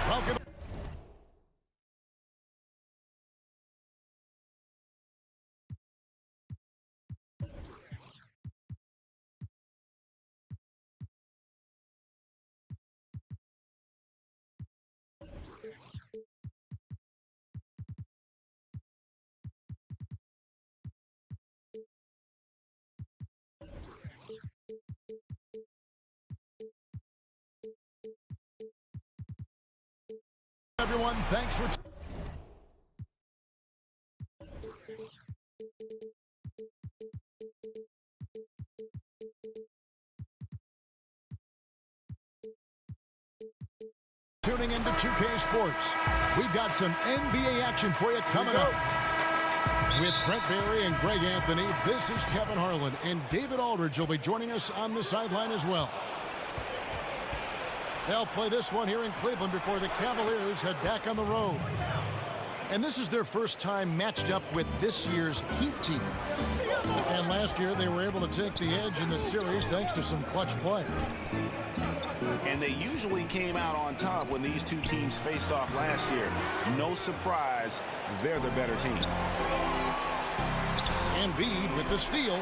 Welcome. Everyone, thanks for tuning into 2K Sports. We've got some NBA action for you coming up. With Brent Barry and Greg Anthony, this is Kevin Harlan, and David Aldridge will be joining us on the sideline as well. They'll play this one here in Cleveland before the Cavaliers head back on the road. And this is their first time matched up with this year's Heat team. And last year they were able to take the edge in the series thanks to some clutch play. And they usually came out on top when these two teams faced off last year. No surprise, they're the better team. Embiid with the steal.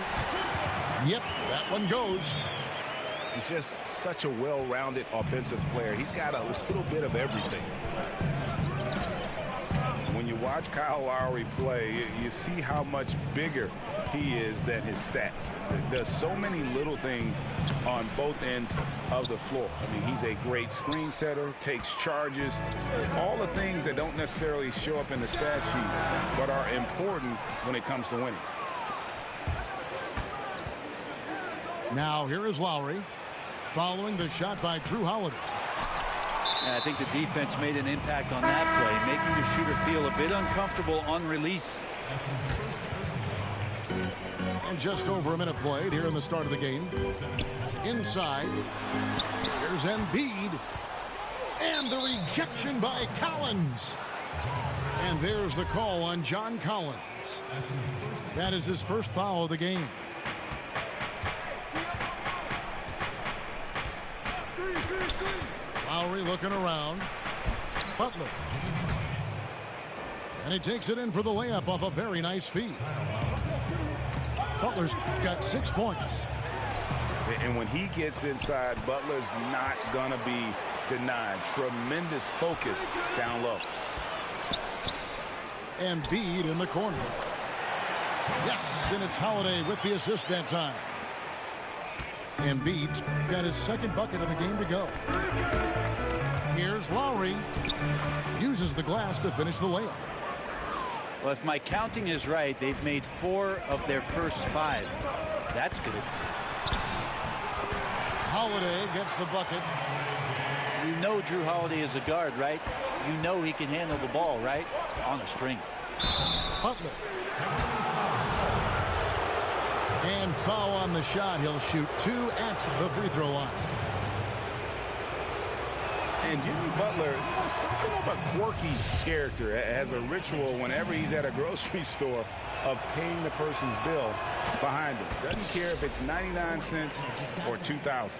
Yep, that one goes. He's just such a well-rounded offensive player. He's got a little bit of everything. When you watch Kyle Lowry play, you see how much bigger he is than his stats. He does so many little things on both ends of the floor. I mean, he's a great screen setter, takes charges, all the things that don't necessarily show up in the stat sheet, but are important when it comes to winning. Now here is Lowry, following the shot by Drew Holiday. And I think the defense made an impact on that play, making the shooter feel a bit uncomfortable on release. And just over a minute played here in the start of the game. Inside, here's Embiid. And the rejection by Collins. And there's the call on John Collins. That is his first foul of the game. Lowry looking around. Butler. And he takes it in for the layup off a very nice feed. Butler's got 6 points. And when he gets inside, Butler's not going to be denied. Tremendous focus down low. Embiid in the corner. Yes, and it's Holiday with the assist that time. Embiid got his second bucket of the game to go. Here's Lowry. Uses the glass to finish the layup. Well, if my counting is right, they've made 4 of their first 5. That's good. Holiday gets the bucket. You know Drew Holiday is a guard, right? You know he can handle the ball, right? On a string. Butler. And foul on the shot. He'll shoot 2 at the free throw line. And Jimmy Butler, something of a quirky character, has a ritual whenever he's at a grocery store of paying the person's bill behind him. Doesn't care if it's 99 cents or 2,000.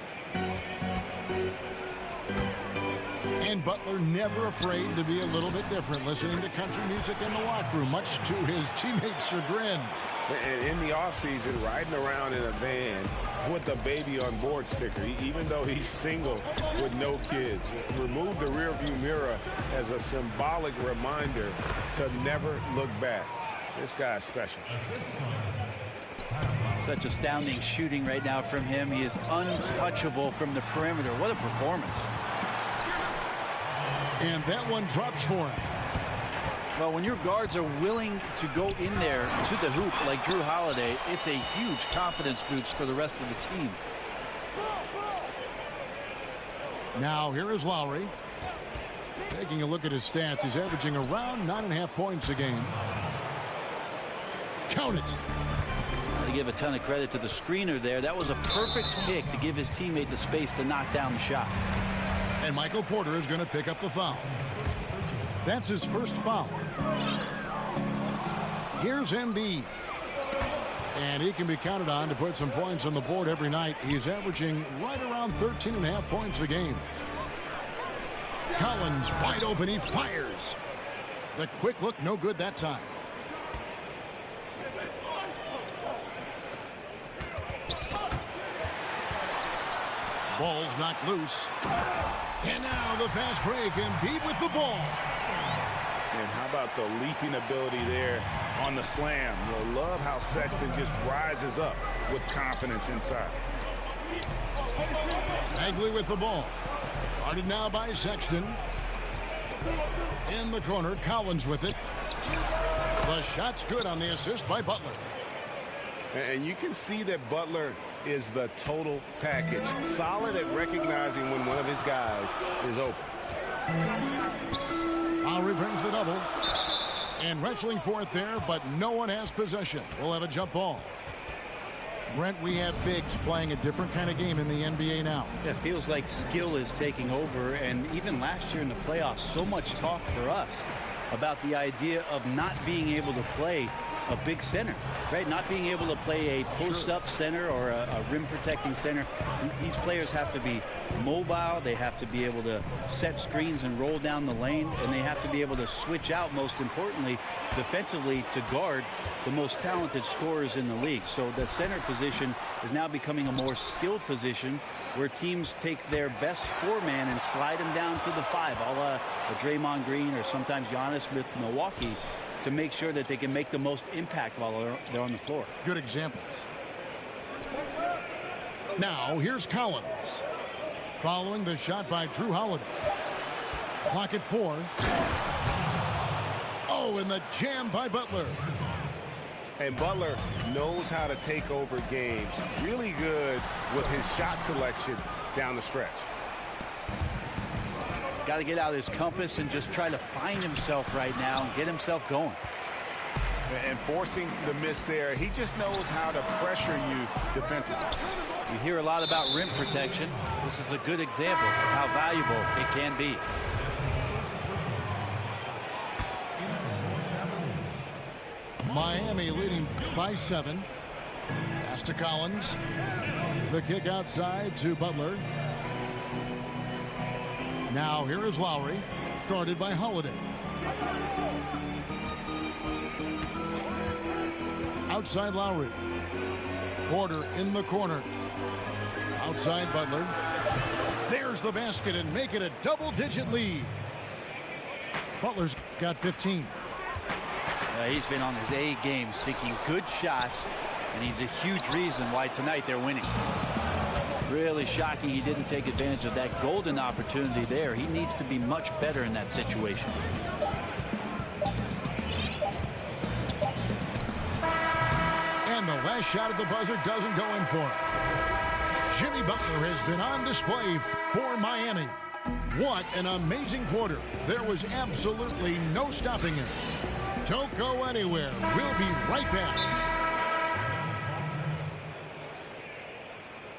And Butler never afraid to be a little bit different, listening to country music in the locker room, much to his teammates' chagrin. And in the offseason, riding around in a van with the baby on board sticker, even though he's single with no kids. Remove the rearview mirror as a symbolic reminder to never look back. This guy's special. Such astounding shooting right now from him. He is untouchable from the perimeter. What a performance. And that one drops for him. Well, when your guards are willing to go in there to the hoop like Drew Holiday, it's a huge confidence boost for the rest of the team. Now here is Lowry. Taking a look at his stats, he's averaging around 9.5 points a game. Count it. To give a ton of credit to the screener there. That was a perfect pick to give his teammate the space to knock down the shot. And Michael Porter is going to pick up the foul. That's his first foul. Here's Embiid. And he can be counted on to put some points on the board every night. He's averaging right around 13.5 points a game. Collins wide open. He fires. The quick look, no good that time. Ball's knocked loose. And now the fast break. Embiid with the ball. And how about the leaping ability there on the slam? You'll love how Sexton just rises up with confidence inside. Bagley with the ball. Guarded now by Sexton. In the corner, Collins with it. The shot's good on the assist by Butler. And you can see that Butler is the total package. Solid at recognizing when one of his guys is open. Lowry brings the double. And wrestling for it there, but no one has possession. We'll have a jump ball. Brent, we have bigs playing a different kind of game in the NBA now. It feels like skill is taking over, and even last year in the playoffs, so much talk for us about the idea of not being able to play a big center, right? Not being able to play a post-up center or a rim-protecting center. These players have to be mobile. They have to be able to set screens and roll down the lane, and they have to be able to switch out, most importantly, defensively to guard the most talented scorers in the league. So the center position is now becoming a more skilled position where teams take their best four-man and slide them down to the five, a la Draymond Green or sometimes Giannis with Milwaukee, to make sure that they can make the most impact while they're on the floor. Good examples. Now, here's Collins. Following the shot by Drew Holiday. Clock at 4. Oh, and the jam by Butler. And Butler knows how to take over games. Really good with his shot selection down the stretch. Got to get out his compass and just try to find himself right now and get himself going. And forcing the miss there, he just knows how to pressure you defensively. You hear a lot about rim protection. This is a good example of how valuable it can be. Miami leading by 7. Pass to Collins. The kick outside to Butler. Now here is Lowry, guarded by Holiday. Outside Lowry. Porter in the corner. Outside Butler. There's the basket and make it a double-digit lead. Butler's got 15. He's been on his A game, seeking good shots, and he's a huge reason why tonight they're winning. Really shocking he didn't take advantage of that golden opportunity there. He needs to be much better in that situation. And the last shot at the buzzer doesn't go in for it. Jimmy Butler has been on display for Miami. What an amazing quarter. There was absolutely no stopping him. Don't go anywhere. We'll be right back.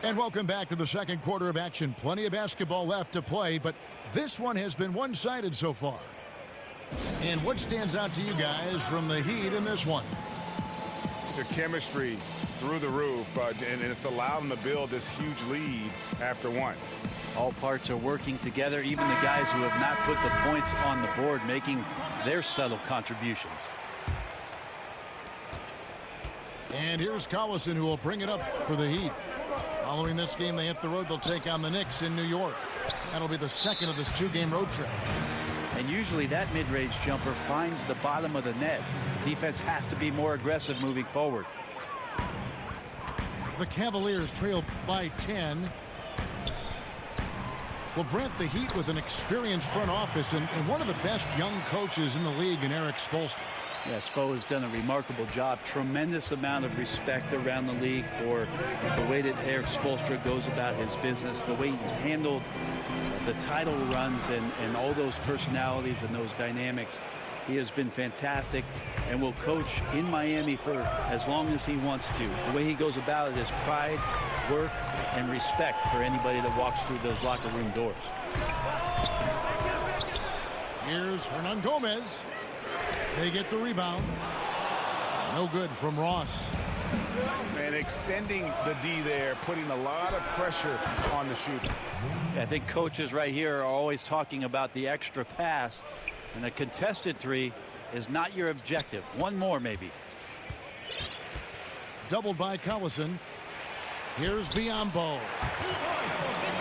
And welcome back to the second quarter of action. Plenty of basketball left to play, but this one has been one-sided so far. And what stands out to you guys from the Heat in this one? The chemistry through the roof, and it's allowed them to build this huge lead after one. All parts are working together, even the guys who have not put the points on the board, making their subtle contributions. And here's Collison, who will bring it up for the Heat. Following this game, they hit the road. They'll take on the Knicks in New York. That'll be the second of this 2-game road trip. And usually that mid-range jumper finds the bottom of the net. Defense has to be more aggressive moving forward. The Cavaliers trail by 10. Well, Brent, the Heat with an experienced front office and one of the best young coaches in the league in Eric Spoelstra. Yeah, Spo has done a remarkable job. Tremendous amount of respect around the league for the way that Eric Spoelstra goes about his business, the way he handled the title runs and all those personalities and those dynamics. He has been fantastic and will coach in Miami for as long as he wants to. The way he goes about it is pride, work, and respect for anybody that walks through those locker room doors. Here's Hernan Gomez. They get the rebound. No good from Ross. And extending the D there, putting a lot of pressure on the shooter. Yeah, I think coaches right here are always talking about the extra pass, and a contested three is not your objective. One more maybe. Doubled by Collison. Here's Biombo.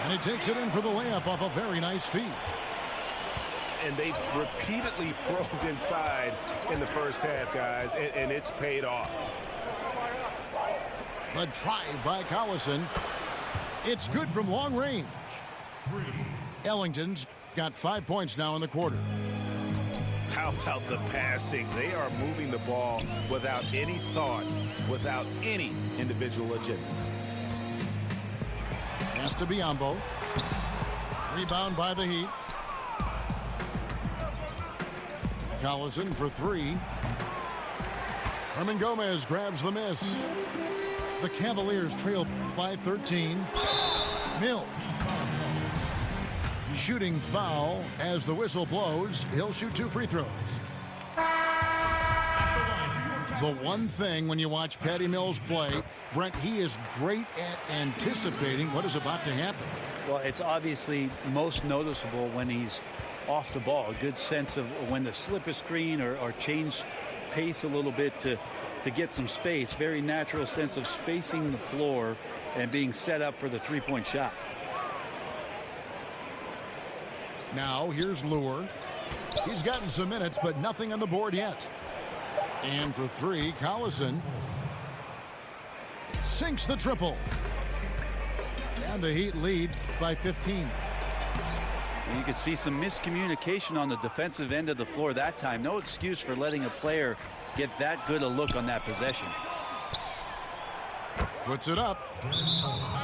And he takes it in for the layup off a very nice feed. And they've repeatedly probed inside in the first half, guys, and it's paid off. The drive by Collison. It's good from long range. Ellington's got 5 points now in the quarter. How about the passing? They are moving the ball without any thought, without any individual agendas. Pass to Biombo. Rebound by the Heat. Collison for three. Herman Gomez grabs the miss. The Cavaliers trail by 13. Mills. Shooting foul as the whistle blows. He'll shoot 2 free throws. The one thing when you watch Patty Mills play, Brent, he is great at anticipating what is about to happen. Well, it's obviously most noticeable when he's off the ball. A good sense of when to slip a screen or change pace a little bit to get some space. Very natural sense of spacing the floor and being set up for the three-point shot. Now here's Lure. He's gotten some minutes, but nothing on the board yet. And for three, Collison sinks the triple. And the Heat lead by 15. And you could see some miscommunication on the defensive end of the floor that time. No excuse for letting a player get that good a look on that possession. Puts it up.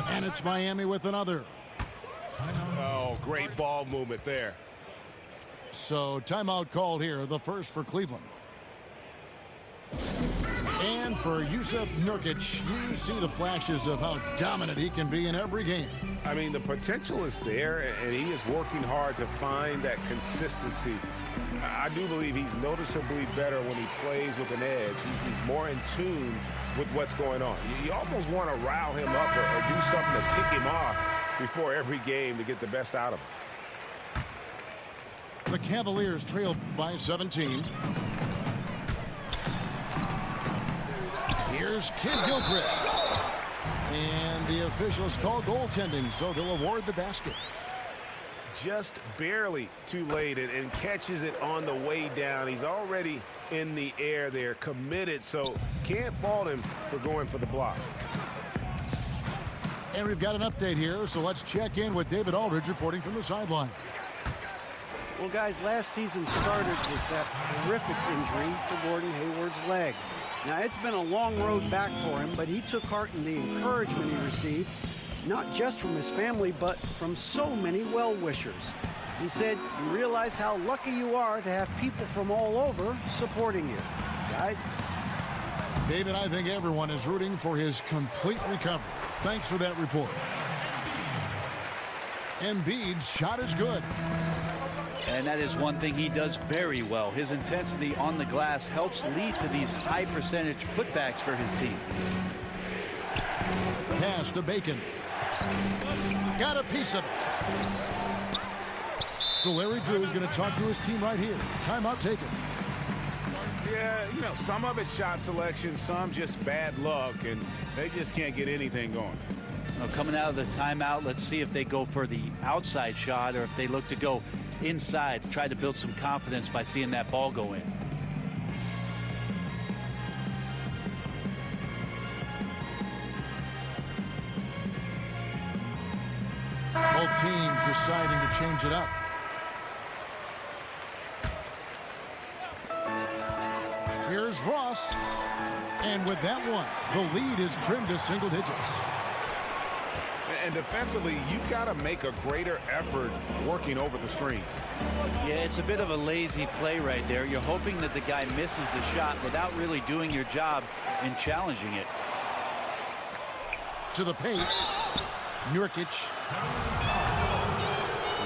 And it's Miami with another. Oh, great ball movement there. So timeout called here, the first for Cleveland. And for Yusuf Nurkic, you see the flashes of how dominant he can be in every game. I mean, the potential is there, and he is working hard to find that consistency. I do believe he's noticeably better when he plays with an edge. He's more in tune with what's going on. You almost want to rile him up or do something to tick him off before every game to get the best out of him. The Cavaliers trail by 17. Here's Kid Gilchrist. And the officials call goaltending, so they'll award the basket. Just barely too late and catches it on the way down. He's already in the air there, committed, so can't fault him for going for the block. And we've got an update here, so let's check in with David Aldridge reporting from the sideline. Well, guys, last season started with that horrific injury to Gordon Hayward's leg. Now, it's been a long road back for him, but he took heart in the encouragement he received, not just from his family, but from so many well-wishers. He said, you realize how lucky you are to have people from all over supporting you. Guys? David, I think everyone is rooting for his complete recovery. Thanks for that report. Embiid's shot is good. And that is one thing he does very well. His intensity on the glass helps lead to these high percentage putbacks for his team. Pass to Bacon. Got a piece of it. So Larry Drew is going to talk to his team right here. Timeout taken. Yeah, you know, some of it's shot selection, some just bad luck, and they just can't get anything going. Now, coming out of the timeout, let's see if they go for the outside shot or if they look to go inside, try to build some confidence by seeing that ball go in. Both teams deciding to change it up. Here's Ross. And with that one, the lead is trimmed to single digits. And defensively, you've got to make a greater effort working over the screens. Yeah, it's a bit of a lazy play right there. You're hoping that the guy misses the shot without really doing your job in challenging it. To the paint. Nurkic.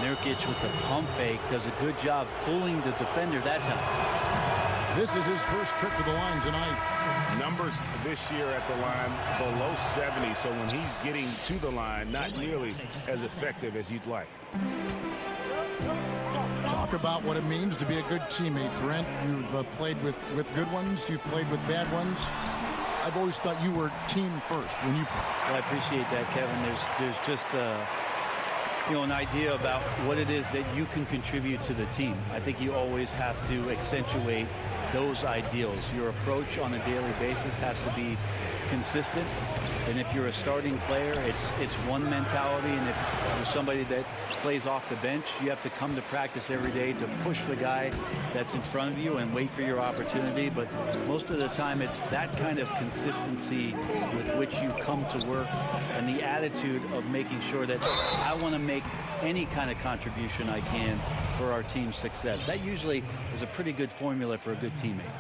Nurkic with the pump fake does a good job fooling the defender that time. This is his first trip to the line tonight. Numbers this year at the line below 70, so when he's getting to the line, not nearly as effective as you'd like. Talk about what it means to be a good teammate, Brent. You've played with good ones. You've played with bad ones. I've always thought you were team first when you play. Well, I appreciate that, Kevin. There's just an idea about what it is that you can contribute to the team. I think you always have to accentuate those ideals. Your approach on a daily basis has to be consistent. And if you're a starting player, it's one mentality. And if you're somebody that plays off the bench, you have to come to practice every day to push the guy that's in front of you and wait for your opportunity. But most of the time, it's that kind of consistency with which you come to work and the attitude of making sure that I want to make any kind of contribution I can for our team's success. That usually is a pretty good formula for a good teammate.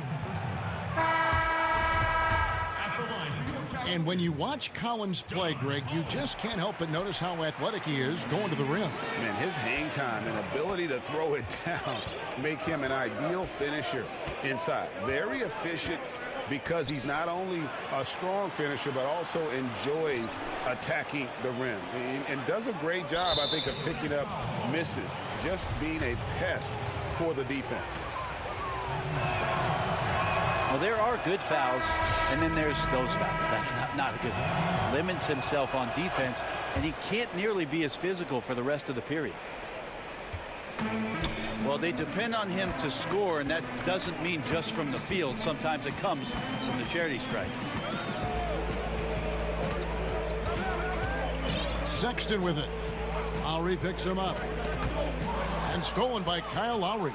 And when you watch Collins play, Greg, you just can't help but notice how athletic he is going to the rim. Man, his hang time and ability to throw it down make him an ideal finisher inside. Very efficient because he's not only a strong finisher, but also enjoys attacking the rim. And does a great job, I think, of picking up misses, just being a pest for the defense. Well, there are good fouls, and then there's those fouls. That's not a good one. Limits himself on defense, and he can't nearly be as physical for the rest of the period. Well, they depend on him to score, and that doesn't mean just from the field. Sometimes it comes from the charity stripe. Sexton with it. Lowry picks him up. And stolen by Kyle Lowry.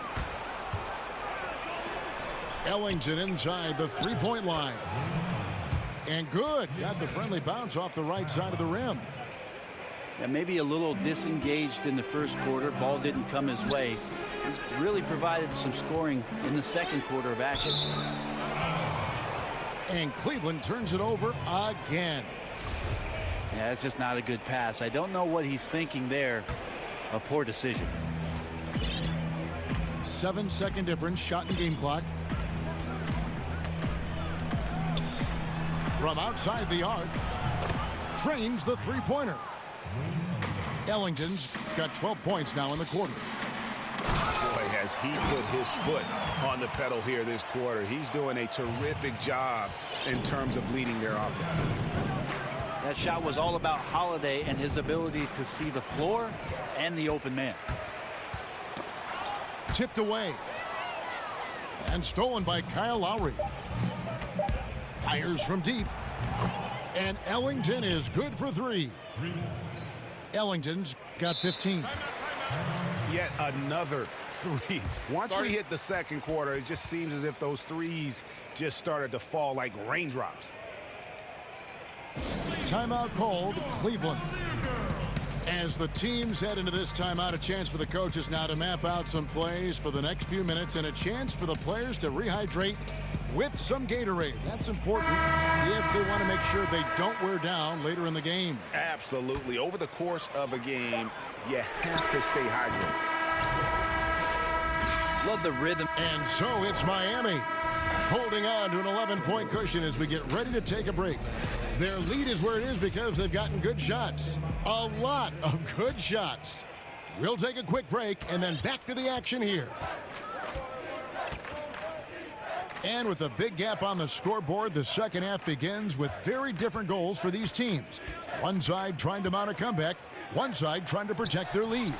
Ellington inside the three-point line. And good. Got the friendly bounce off the right side of the rim. Yeah, maybe a little disengaged in the first quarter. Ball didn't come his way. He's really provided some scoring in the second quarter of action. And Cleveland turns it over again. Yeah, that's just not a good pass. I don't know what he's thinking there. A poor decision. 7-second difference, shot and game clock. From outside the arc, trains the three-pointer. Ellington's got 12 points now in the quarter. Boy, has he put his foot on the pedal here this quarter. He's doing a terrific job in terms of leading their offense. That shot was all about Holiday and his ability to see the floor and the open man. Tipped away. And stolen by Kyle Lowry. Fires from deep. And Ellington is good for three. Ellington's got 15. Yet another three. Once we hit the second quarter, it just seems as if those threes just started to fall like raindrops. Timeout called, Cleveland. As the teams head into this timeout, a chance for the coaches now to map out some plays for the next few minutes and a chance for the players to rehydrate with some Gatorade. That's important if they want to make sure they don't wear down later in the game. Absolutely. Over the course of a game, you have to stay hydrated. Love the rhythm. And so it's Miami holding on to an 11-point cushion as we get ready to take a break. Their lead is where it is because they've gotten good shots. A lot of good shots. We'll take a quick break and then back to the action here. And with a big gap on the scoreboard, the second half begins with very different goals for these teams. One side trying to mount a comeback, one side trying to protect their lead.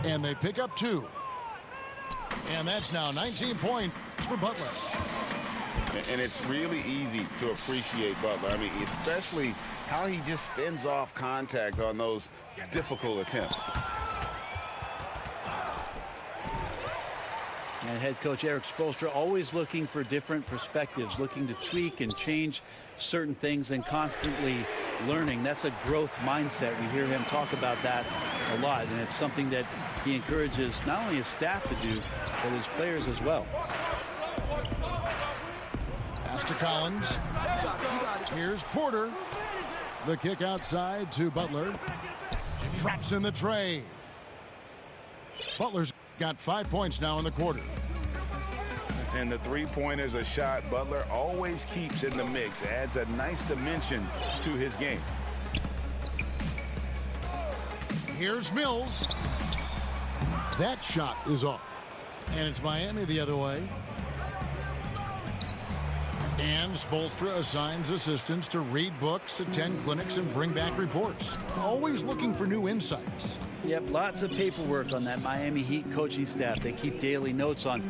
And they pick up 2. And that's now 19 points for Butler. And it's really easy to appreciate Butler. I mean, especially how he just fends off contact on those difficult attempts. And head coach Eric Spoelstra always looking for different perspectives, looking to tweak and change certain things and constantly learning. That's a growth mindset. We hear him talk about that a lot, and it's something that he encourages not only his staff to do, but his players as well. Pass to Collins. Here's Porter. The kick outside to Butler. Drops in the tray. Butler's got 5 points now in the quarter. And the three-pointer is a shot Butler always keeps in the mix. Adds a nice dimension to his game. Here's Mills. That shot is off. And it's Miami the other way. And Spoelstra assigns assistants to read books, attend clinics, and bring back reports. Always looking for new insights. Yep, lots of paperwork on that Miami Heat coaching staff. They keep daily notes on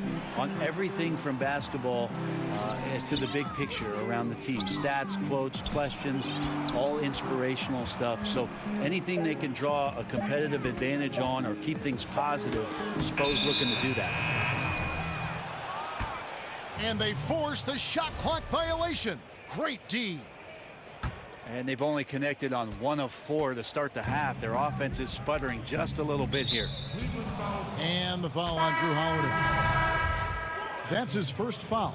everything from basketball to the big picture around the team. Stats, quotes, questions, all inspirational stuff. So anything they can draw a competitive advantage on or keep things positive, Spo's looking to do that. And they force the shot clock violation. Great D. And they've only connected on 1 of 4 to start the half. Their offense is sputtering just a little bit here. And the foul on Drew Holiday. That's his first foul.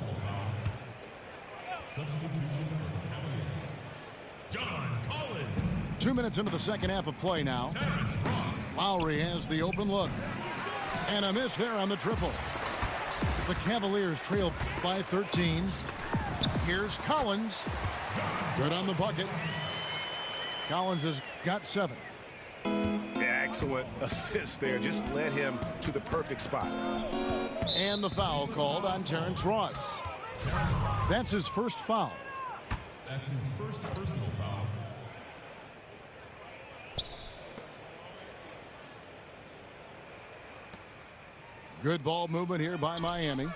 John Collins. 2 minutes into the second half of play now. Lowry has the open look. And a miss there on the triple. The Cavaliers trail by 13. Here's Collins. Good on the bucket. Collins has got 7. Excellent assist there. Just led him to the perfect spot. And the foul called on Terrence Ross. That's his first foul. That's his first personal foul. Good ball movement here by Miami.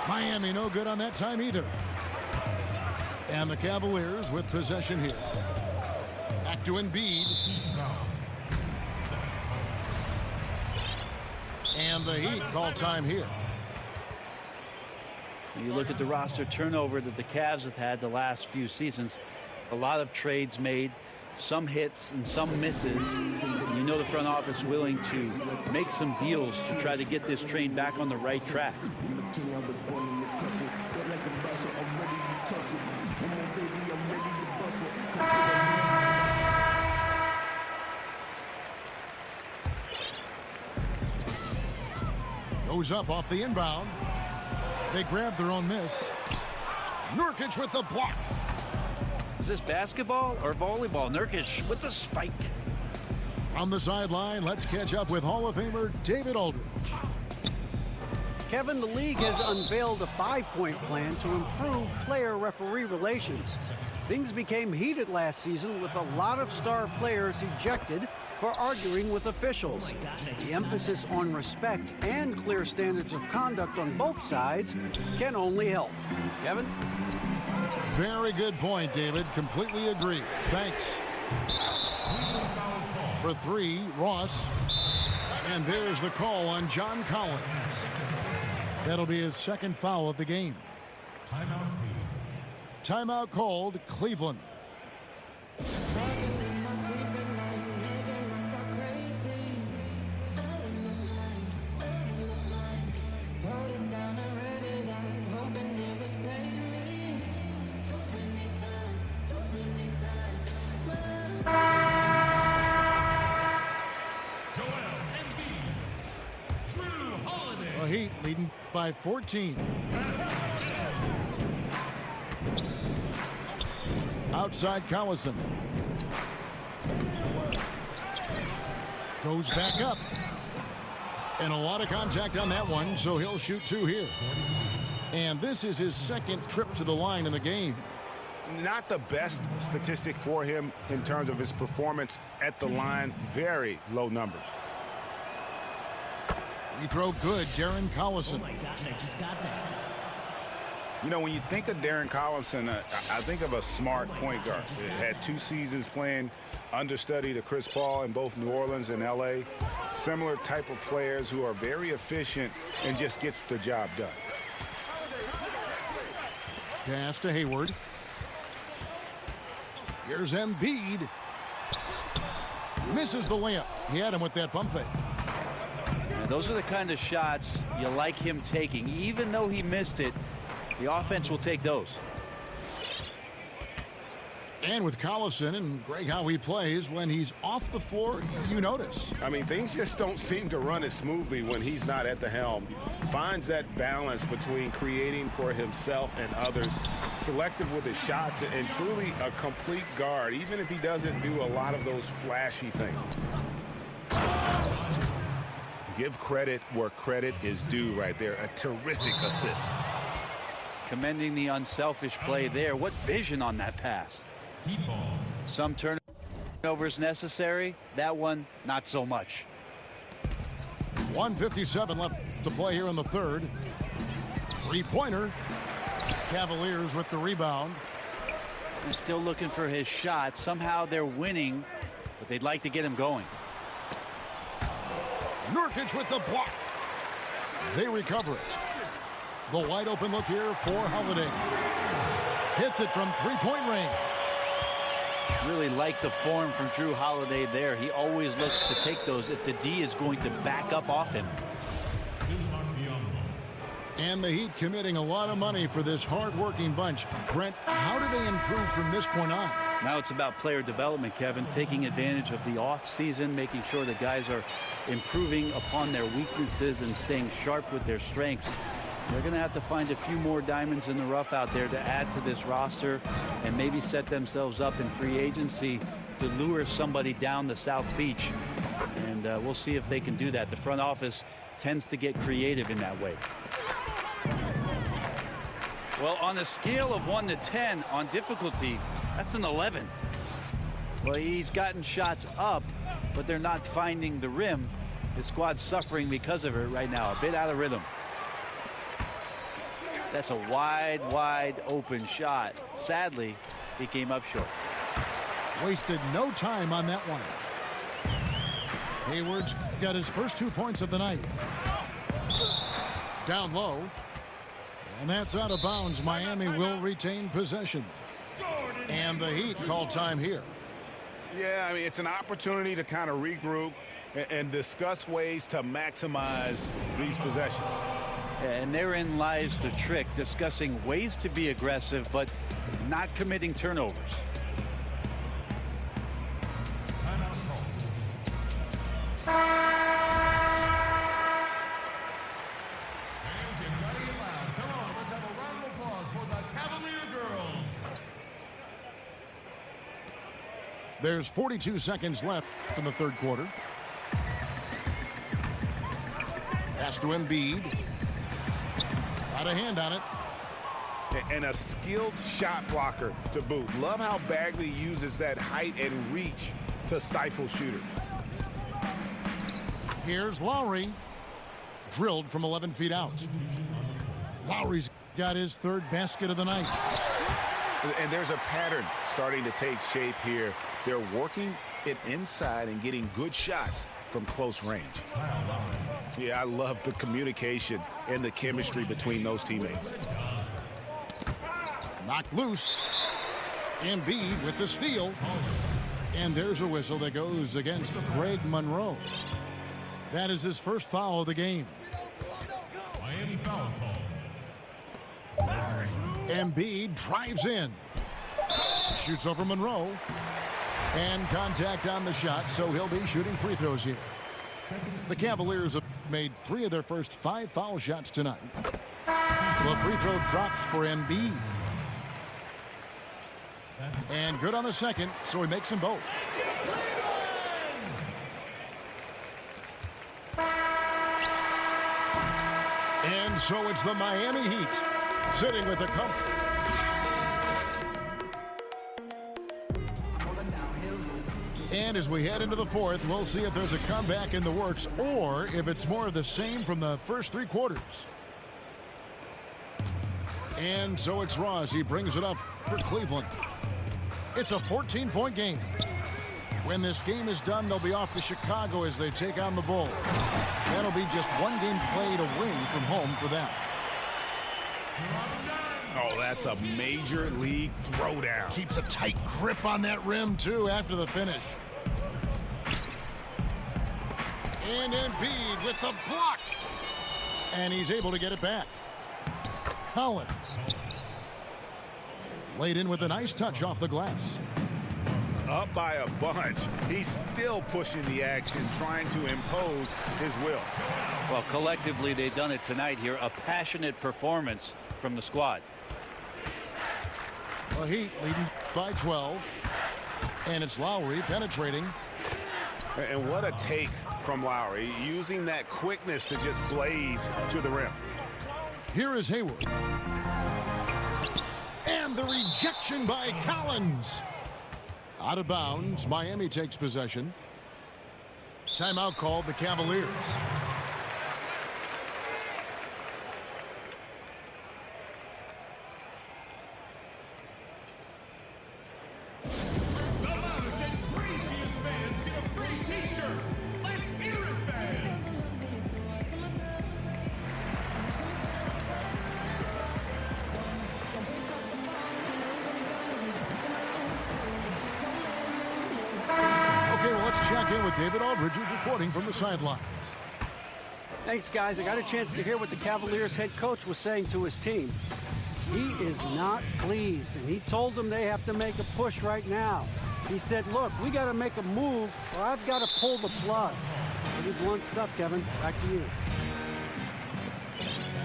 Miami no good on that time either. And the Cavaliers with possession here. Back to Embiid. And the Heat call time here. You look at the roster turnover that the Cavs have had the last few seasons. A lot of trades made, some hits and some misses. You know the front office willing to make some deals to try to get this train back on the right track. Goes up off the inbound. They grab their own miss. Nurkic with the block. Is this basketball or volleyball? Nurkic with the spike. On the sideline, let's catch up with Hall of Famer David Aldridge. Kevin, the league has unveiled a 5-point plan to improve player-referee relations. Things became heated last season with a lot of star players ejected for arguing with officials. The emphasis on respect and clear standards of conduct on both sides can only help. Kevin? Very good point, David. Completely agree. Thanks. For 3, Ross. And there's the call on John Collins. That'll be his second foul of the game. Timeout called, Cleveland. Heat leading by 14. Outside Collison. Goes back up. And a lot of contact on that one, so he'll shoot 2 here. And this is his second trip to the line in the game. Not the best statistic for him in terms of his performance at the line. Very low numbers. Free throw good, Darren Collison. Oh my gosh, I just got that. You know, when you think of Darren Collison, I think of a smart point guard. He had 2 seasons playing understudy to Chris Paul in both New Orleans and L.A. Similar type of players who are very efficient and just gets the job done. Pass to Hayward. Here's Embiid. Misses the layup. He had him with that pump fake. Those are the kind of shots you like him taking. Even though he missed it, the offense will take those. And with Collison and Greg, how he plays, when he's off the floor, you notice. I mean, things just don't seem to run as smoothly when he's not at the helm. Finds that balance between creating for himself and others, selective with his shots, and truly a complete guard, even if he doesn't do a lot of those flashy things. Give credit where credit is due right there. A terrific assist. Commending the unselfish play there. What vision on that pass. Some turnovers necessary. That one, not so much. 1:57 left to play here in the third. Three-pointer. Cavaliers with the rebound. He's still looking for his shot. Somehow they're winning, but they'd like to get him going. Nurkic with the block. They recover it. The wide open look here for Holiday. Hits it from three-point range. Really like the form from Drew Holiday there. He always looks to take those if the D is going to back up off him. And the Heat committing a lot of money for this hard-working bunch. Brent, how do they improve from this point on? Now it's about player development, Kevin, taking advantage of the off-season, making sure the guys are improving upon their weaknesses and staying sharp with their strengths. They're going to have to find a few more diamonds in the rough out there to add to this roster and maybe set themselves up in free agency to lure somebody down the South Beach. And we'll see if they can do that. The front office tends to get creative in that way. Well, on a scale of 1 to 10 on difficulty, that's an 11. Well, he's gotten shots up, but they're not finding the rim. His squad's suffering because of it right now. A bit out of rhythm. That's a wide open shot. Sadly, he came up short. Wasted no time on that one. Hayward's got his first 2 points of the night. Down low. And that's out of bounds. Miami will retain possession. And the Heat call time here. Yeah, I mean, it's an opportunity to kind of regroup and discuss ways to maximize these possessions. And therein lies the trick, discussing ways to be aggressive, but not committing turnovers. There's 42 seconds left in the third quarter. Pass to Embiid. Got a hand on it. And a skilled shot blocker to boot. Love how Bagley uses that height and reach to stifle shooters. Here's Lowry. Drilled from 11 feet out. Lowry's got his third basket of the night. And there's a pattern starting to take shape here. They're working it inside and getting good shots from close range. Yeah, I love the communication and the chemistry between those teammates. Knocked loose. Embiid with the steal. And there's a whistle that goes against Craig Monroe. That is his first foul of the game. Miami foul call. Embiid drives in. Shoots over Monroe. And contact on the shot, so he'll be shooting free throws here. The Cavaliers have made 3 of their first 5 foul shots tonight. The free throw drops for Embiid. And good on the second, so he makes them both. And so it's the Miami Heat sitting with a cup. And as we head into the fourth, we'll see if there's a comeback in the works or if it's more of the same from the first 3 quarters. And so it's Ross. He brings it up for Cleveland. It's a 14-point game. When this game is done, they'll be off to Chicago as they take on the Bulls. That'll be just 1 game played away from home for them. Oh, that's a major league throwdown. Keeps a tight grip on that rim, too, after the finish. And Embiid with the block. And he's able to get it back. Collins. Laid in with a nice touch off the glass. Up by a bunch. He's still pushing the action, trying to impose his will. Well, collectively, they've done it tonight here. A passionate performance from the squad. The Heat leading by 12. And it's Lowry penetrating. And what a take from Lowry, using that quickness to just blaze to the rim. Here is Hayward. And the rejection by Collins. Out of bounds. Miami takes possession. Timeout called the Cavaliers. Check in with David Aldridge, who's reporting from the sidelines. Thanks, guys. I got a chance to hear what the Cavaliers head coach was saying to his team. He is not pleased, and he told them they have to make a push right now. He said, look, we got to make a move, or I've got to pull the plug. Pretty blunt stuff, Kevin. Back to you.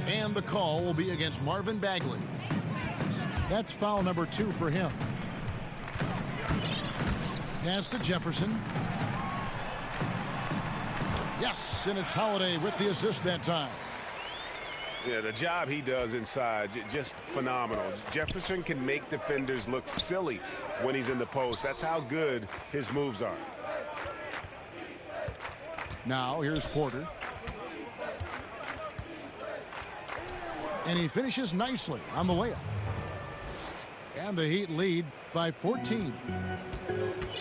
And the call will be against Marvin Bagley. That's foul number 2 for him. Pass to Jefferson. Yes, and it's Holiday with the assist that time. Yeah, the job he does inside, just phenomenal. Jefferson can make defenders look silly when he's in the post. That's how good his moves are. Now, here's Porter. And he finishes nicely on the layup. And the Heat lead by 14.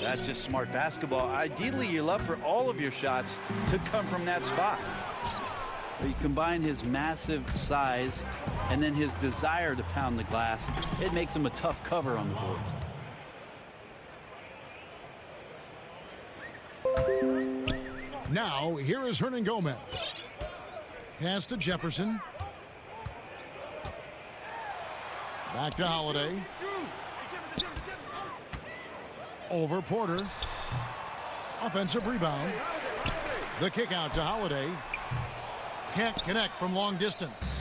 That's just smart basketball. Ideally, you love for all of your shots to come from that spot. But you combine his massive size and then his desire to pound the glass, it makes him a tough cover on the board. Now, here is Hernan Gomez. Pass to Jefferson. Back to Holiday. Over Porter. Offensive rebound. The kick out to Holiday. Can't connect from long distance.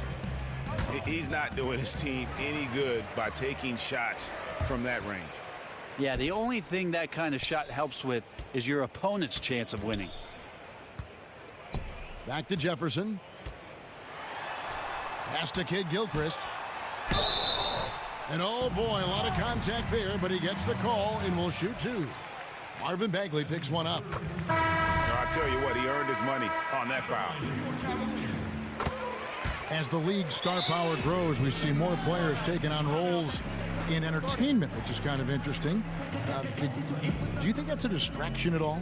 He's not doing his team any good by taking shots from that range. Yeah, the only thing that kind of shot helps with is your opponent's chance of winning. Back to Jefferson. Pass to Kid Gilchrist. And oh boy, a lot of contact there, but he gets the call and will shoot 2. Marvin Bagley picks one up. I'll tell you what, he earned his money on that foul. As the league's star power grows, we see more players taking on roles in entertainment, which is kind of interesting. Do you think that's a distraction at all?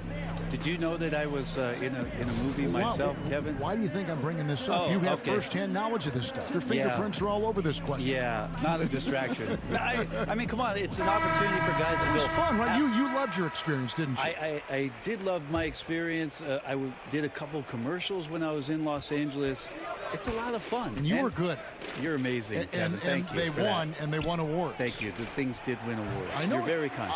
Did you know that I was in a movie myself, Kevin? Why do you think I'm bringing this up? You have firsthand knowledge of this stuff. Your fingerprints are all over this question. Yeah, not a distraction. I mean, come on, it's an opportunity for guys to go. It was fun, right? You loved your experience, didn't you? I did love my experience. I did a couple commercials when I was in Los Angeles. It's a lot of fun. And you were good. You're amazing, Kevin. Thank you. They won, and they won awards. Thank you. The things did win awards. I know. You're very kind.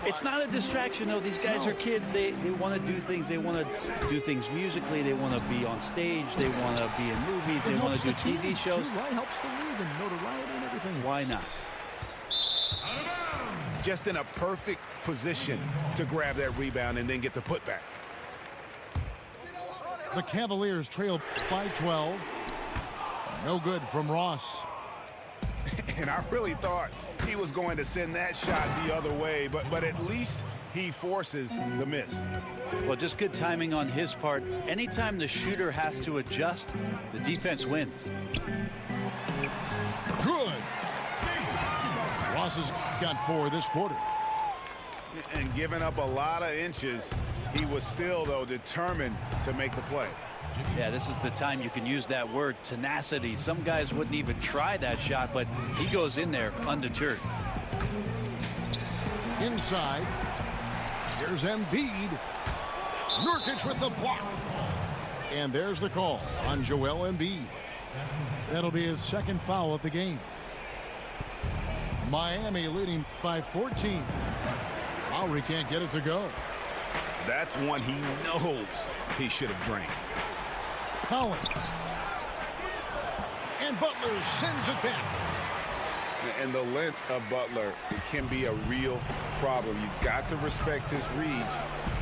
It's not a distraction, though. These guys are kids. They want to do things. They want to do things musically. They want to be on stage. They want to be in movies. They want to do TV shows. Right? Helps the league and notoriety and everything. Why not? Just in a perfect position to grab that rebound and then get the putback. The Cavaliers trail by 12. No good from Ross. And I really thought he was going to send that shot the other way, but at least he forces the miss. Well, just good timing on his part. Anytime the shooter has to adjust, the defense wins. Good. Ross has got 4 this quarter. And giving up a lot of inches, he was still, though, determined to make the play. Yeah, this is the time you can use that word, tenacity. Some guys wouldn't even try that shot, but he goes in there undeterred. Inside. Here's Embiid. Nurkic with the block. And there's the call on Joel Embiid. That'll be his second foul of the game. Miami leading by 14. Lowry can't get it to go. That's one he knows he should have drained. Collins. And Butler sends it back. And the length of Butler, it can be a real problem. You've got to respect his reach.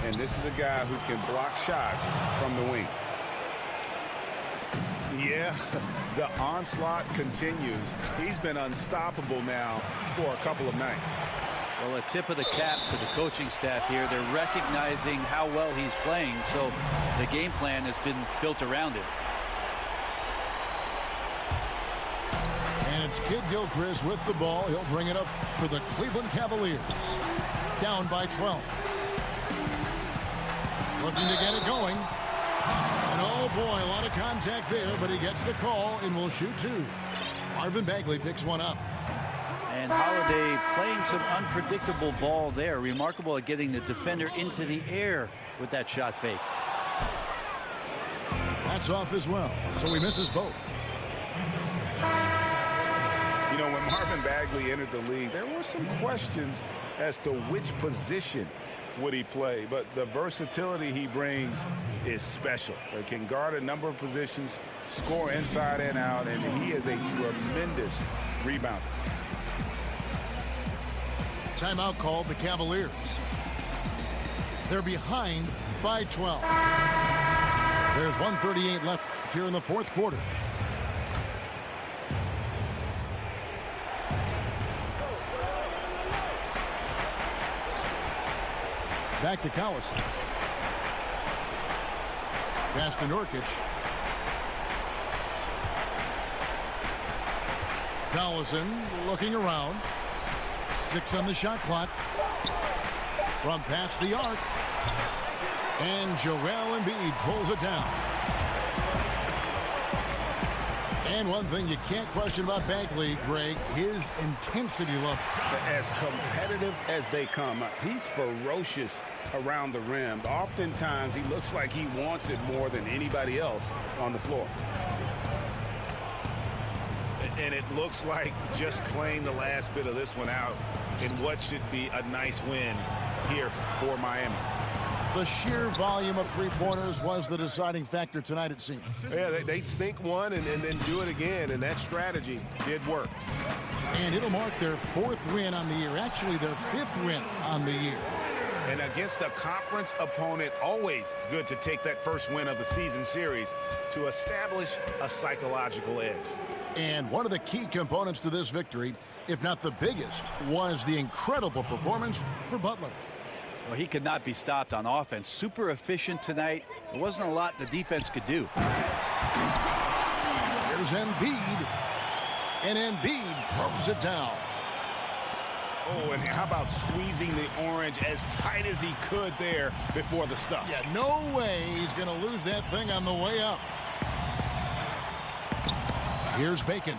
And this is a guy who can block shots from the wing. Yeah, the onslaught continues. He's been unstoppable now for a couple of nights. Well, a tip of the cap to the coaching staff here. They're recognizing how well he's playing, so the game plan has been built around it. And it's Kid Gilchrist with the ball. He'll bring it up for the Cleveland Cavaliers. Down by 12. Looking to get it going. And oh boy, a lot of contact there, but he gets the call and will shoot two. Marvin Bagley picks one up. And Holiday playing some unpredictable ball there. Remarkable at getting the defender into the air with that shot fake. That's off as well, so he misses both. You know, when Marvin Bagley entered the league, there were some questions as to which position would he play, but the versatility he brings is special. He can guard a number of positions, score inside and out, and he is a tremendous rebounder. Timeout called the Cavaliers. They're behind by 12. There's 1:38 left here in the fourth quarter. Back to Collison. Pass to Nurkic. Collison looking around. 6 on the shot clock. From past the arc. And Joel Embiid pulls it down. And one thing you can't question about Bagley, Greg, his intensity level. As competitive as they come, he's ferocious around the rim. Oftentimes, he looks like he wants it more than anybody else on the floor. And it looks like just playing the last bit of this one out in what should be a nice win here for Miami. The sheer volume of three-pointers was the deciding factor tonight, it seems. Yeah, they sink one and then do it again, and that strategy did work. And it'll mark their 4th win on the year, actually their 5th win on the year. And against a conference opponent, always good to take that first win of the season series to establish a psychological edge. And one of the key components to this victory, if not the biggest, was the incredible performance for Butler. Well, he could not be stopped on offense. Super efficient tonight. There wasn't a lot the defense could do. There's Embiid. And Embiid throws it down. Oh, and how about squeezing the orange as tight as he could there before the stuff? Yeah, no way he's going to lose that thing on the way up. Here's Bacon.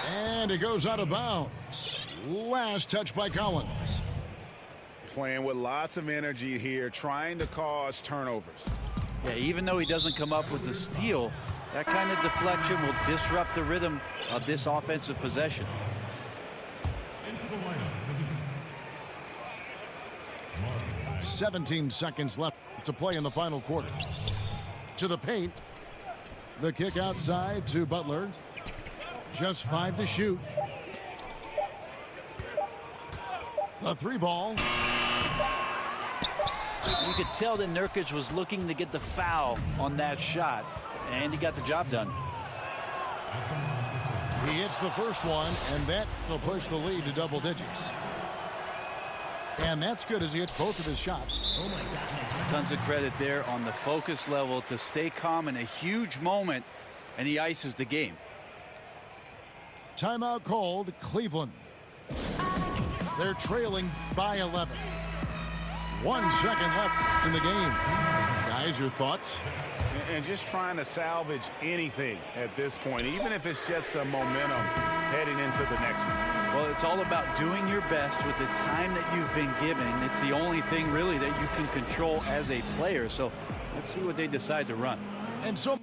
And it goes out of bounds. Last touch by Collins. Playing with lots of energy here, trying to cause turnovers. Yeah, even though he doesn't come up with the steal, that kind of deflection will disrupt the rhythm of this offensive possession. Into the lineup. 17 seconds left to play in the final quarter. To the paint. The kick outside to Butler. Just 5 to shoot. The 3-ball. You could tell that Nurkic was looking to get the foul on that shot, and he got the job done. He hits the first one, and that will push the lead to double digits. And that's good as he hits both of his shots. Oh my God. Tons of credit there on the focus level to stay calm in a huge moment, and he ices the game. Timeout called Cleveland. They're trailing by 11. 1 second left in the game. Guys, your thoughts? And just trying to salvage anything at this point, even if it's just some momentum heading into the next one. Well, it's all about doing your best with the time that you've been given. It's the only thing really that you can control as a player. So let's see what they decide to run. And so